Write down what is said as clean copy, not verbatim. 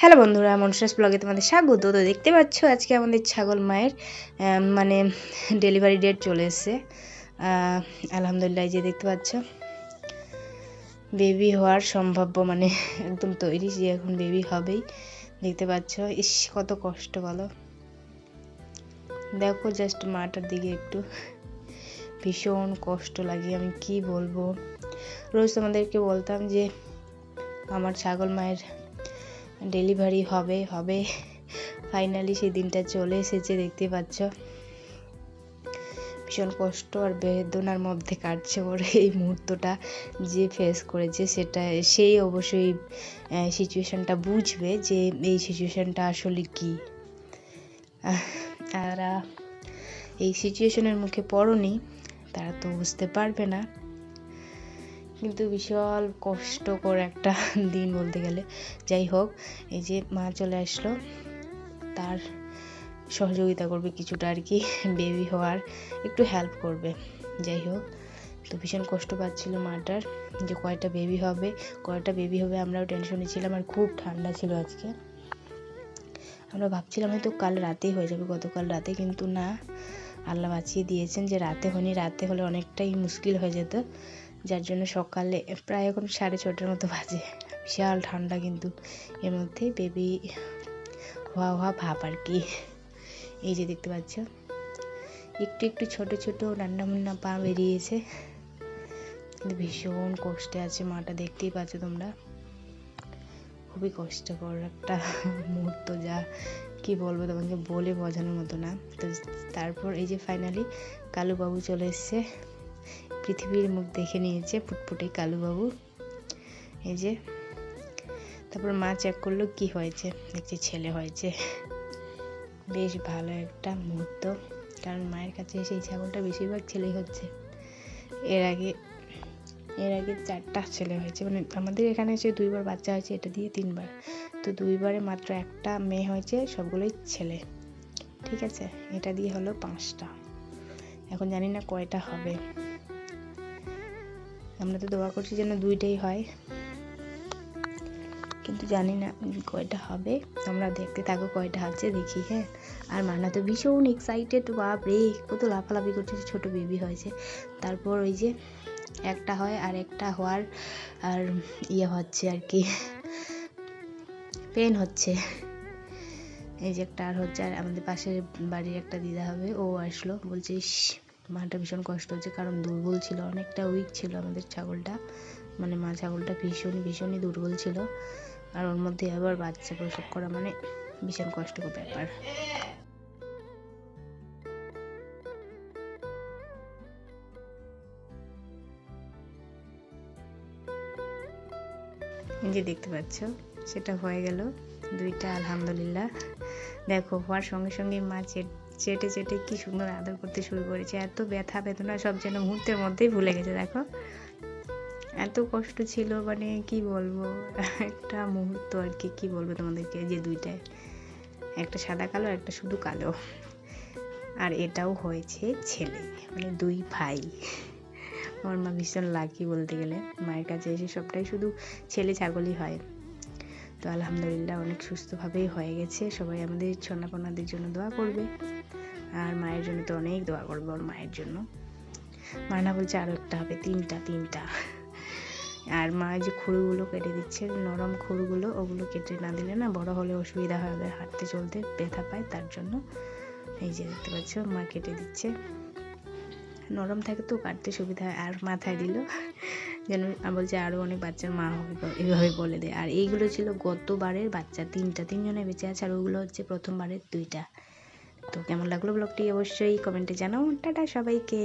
Hello বন্ধুরা, মনসাস ব্লগে তোমাদের স্বাগত। তো দেখতে পাচ্ছ আজকে আমাদের ছাগল মায়ের মানে ডেলিভারি ডেট চলে এসছে। আলহামদুলিল্লাহ, যে দেখতে পাচ্ছ বেবি হওয়ার সম্ভাব্য, মানে একদম তৈরি যে এখন বেবি হবেই। দেখতে পাচ্ছ, ইস কত কষ্ট বলো। দেখো জাস্ট মাটার দিকে একটু, ভীষণ কষ্ট লাগে, আমি কি বলবো। রোজ তোমাদেরকে বলতাম যে আমার ছাগল মায়ের ডেলিভারি হবে হবে, ফাইনালি সেই দিনটা চলে এসেছে। দেখতে পাচ্ছ ভীষণ কষ্ট আর বেদনার মধ্যে কাটছে ওর এই মুহূর্তটা। যে ফেস করেছে সেটা সেই অবশ্যই সিচুয়েশনটা বুঝবে যে এই সিচুয়েশনটা আসলে কি। আর এই সিচুয়েশনের মুখে পড়নি, তারা তো বুঝতে পারবে না, কিন্তু বিশাল কষ্টকর একটা দিন বলতে গেলে। যাই হোক, এই যে মা চলে আসলো, তার সহযোগিতা করবে কিছুটা আর কি, বেবি হওয়ার একটু হেল্প করবে। যাই হোক, তো ভীষণ কষ্ট পাচ্ছিল মাটার যে কয়টা বেবি হবে। আমরাও টেনশনে ছিলাম, আর খুব ঠান্ডা ছিল আজকে। আমরা ভাবছিলাম হয়তো কাল রাতেই হয়ে যাবে, গতকাল রাতে, কিন্তু না, আল্লাহ বাঁচিয়ে দিয়েছেন যে রাতে হয়নি। রাতে হলে অনেকটাই মুশকিল হয়ে যেত, যার জন্য সকালে প্রায় এখন 6:30 মতো বাজে। বিশাল ঠান্ডা, কিন্তু এর মধ্যে বেবি হওয়া ভাব আর কি। এই যে দেখতে পাচ্ছ একটু একটু ছোট ছোট রান্না মুন্না পা বেরিয়েছে, কিন্তু ভীষণ কষ্টে আছে মাটা, দেখতেই পাচ্ছ তোমরা। খুবই কষ্টকর একটা মুহূর্ত, যা কি বলবো তোমাকে, বলে বোঝানোর মতো না। তো তারপর এই যে ফাইনালি কালুবাবু চলে এসছে, পৃথিবীর মুখ দেখে নিয়েছে ফুটফুটে কালুবাবু। এই যে তারপর মা চেক করলো কি হয়েছে, দেখছি ছেলে হয়েছে। বেশ ভালো একটা মুহূর্ত, কারণ মায়ের কাছে সেই ছাগলটা বেশিরভাগ ছেলেই হচ্ছে। এর আগে 4টা ছেলে হয়েছে, মানে আমাদের এখানে এসে 2বার বাচ্চা হয়েছে, এটা দিয়ে 3বার। তো 2বারে মাত্র একটা মেয়ে হয়েছে, সবগুলোই ছেলে। ঠিক আছে, এটা দিয়ে হলো 5টা। এখন জানি না কয়টা হবে, আমরা তো দোয়া করছি যেন 2টাই হয়, কিন্তু জানি না কয়টা হবে। আমরা দেখতে থাকো কয়টা হচ্ছে, দেখি। হ্যাঁ, আর মানা তো ভীষণ এক্সাইটেড, বাপ রে, কত লাফালাফি করছে, ছোট বেবি হয়েছে। তারপর ওই যে একটা হয়, আর একটা হওয়ার আর হচ্ছে আর কি, পেন হচ্ছে। এই যে একটা আর হচ্ছে, আর আমাদের পাশের বাড়ির একটা দিদা হবে, ও আসলো, বলছে মাটা ভীষণ কষ্ট হচ্ছে, কারণ দুর্বল ছিল, অনেকটা উইক ছিল আমাদের ছাগলটা, মানে মা ছাগলটা ভীষণই দুর্বল ছিল। আর ওর মধ্যে আবার বাচ্চা প্রসব করা মানে ভীষণ কষ্টকর ব্যাপার। যে দেখতে পাচ্ছ সেটা হয়ে গেল 2টা, আলহামদুলিল্লাহ। দেখো, হওয়ার সঙ্গে সঙ্গে মা চেটে চেটে কি সুন্দর আদর করতে শুরু করেছে। এত ব্যথা বেদনা সব যেন মুহূর্তের মধ্যেই ভুলে গেছে। দেখো, এত কষ্ট ছিল, মানে কি বলবো, একটা মুহূর্ত আর কি। কি বলবো তোমাদেরকে, যে 2টায়, একটা সাদা কালো, একটা শুধু কালো। আর এটাও হয়েছে ছেলে, মানে 2 ভাই। আমার মা ভীষণ লাকি বলতে গেলে, মায়ের কাছে এসে সবটাই শুধু ছেলে ছাগলই হয়। তো আলহামদুলিল্লাহ, অনেক সুস্থভাবেই হয়ে গেছে। সবাই আমাদের সোনাপনাদের জন্য দোয়া করবে, আর মায়ের জন্য তো অনেক দোয়া করবে, ওর মায়ের জন্য। মানা বলছে আরও একটা হবে, 3টা। আর মা যে খুরুগুলো কেটে দিচ্ছে, নরম খুরুগুলো, ওগুলো কেটে না দিলে না বড় হলে অসুবিধা হবে, হাঁটতে চলতে ব্যথা পায়, তার জন্য। এই যে দেখতে পাচ্ছ মা কেটে দিচ্ছে, নরম থাকে তো কাটতে সুবিধা হয়। আর মাথায় দিল, যেন বলছে আরও অনেক বাচ্চার মা হবে, এইভাবে বলে দেয়। আর এইগুলো ছিল গতবারের বাচ্চা, 3জনে বেঁচে আছে, আর ওগুলো হচ্ছে প্রথমবারের 2টা। তো কেমন লাগলো ব্লগটি অবশ্যই কমেন্টে জানাও। টাটা সবাইকে।